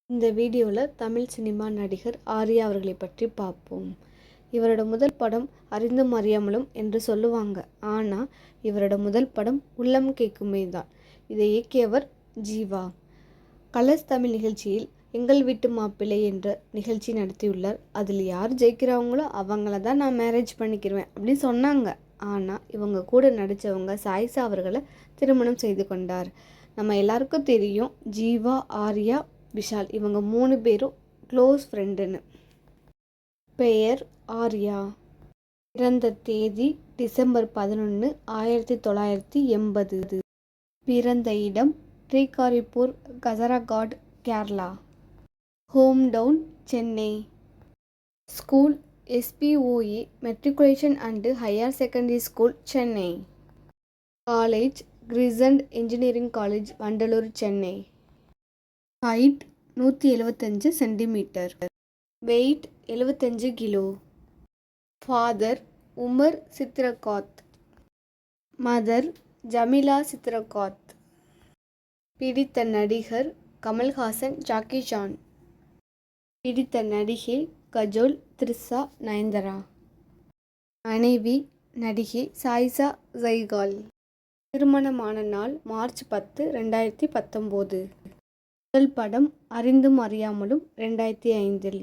இந்த வீடியோவில் தமிழ் சினிமா நடிகர் ஆர்யா அவர்களை பற்றி பார்ப்போம். இவரோட முதல் படம் அறிந்தும் அறியாமலும் என்று சொல்லுவாங்க. ஆனால் இவரோட முதல் படம் உள்ளம் கேட்குமே தான். இதை இயக்கியவர் ஜீவா. கலர்ஸ் தமிழ் நிகழ்ச்சியில் எங்கள் வீட்டு மாப்பிள்ளை என்ற நிகழ்ச்சி நடத்தியுள்ளார். அதில் யார் ஜெயிக்கிறவங்களோ அவங்கள தான் நான் மேரேஜ் பண்ணிக்கிடுவேன் அப்படின்னு சொன்னாங்க. ஆனால் இவங்க கூட நடித்தவங்க சாயிசா அவர்களை திருமணம் செய்து கொண்டார். நம்ம எல்லாருக்கும் தெரியும் ஜீவா, ஆர்யா, விஷால் இவங்க 3 பேரும் க்ளோஸ் ஃப்ரெண்டுன்னு. பெயர் ஆர்யா. பிறந்த தேதி டிசம்பர் 11, 1980. பிறந்த இடம் Srikaripur, Kasaragod, Kerala. Home town Chennai. School SPOA matriculation and higher secondary school, Chennai. College Crescent engineering college, Vandalur, Chennai. Height 175 centimetre. Weight 75 kilo. Father Umar Chithrakath. Mother Jameela Chithrakath. பிடித்த நடிகர் கமல்ஹாசன், ஜாக்கி சான். பிடித்த நடிகை கஜோல், த்ரிஷா, நயன்தாரா. மனைவி நடிகை சாயிசா ஜைகால். திருமணமான நாள் மார்ச் 10, 2019. முதல் படம் அறிந்தும் அறியாமலும் 2005.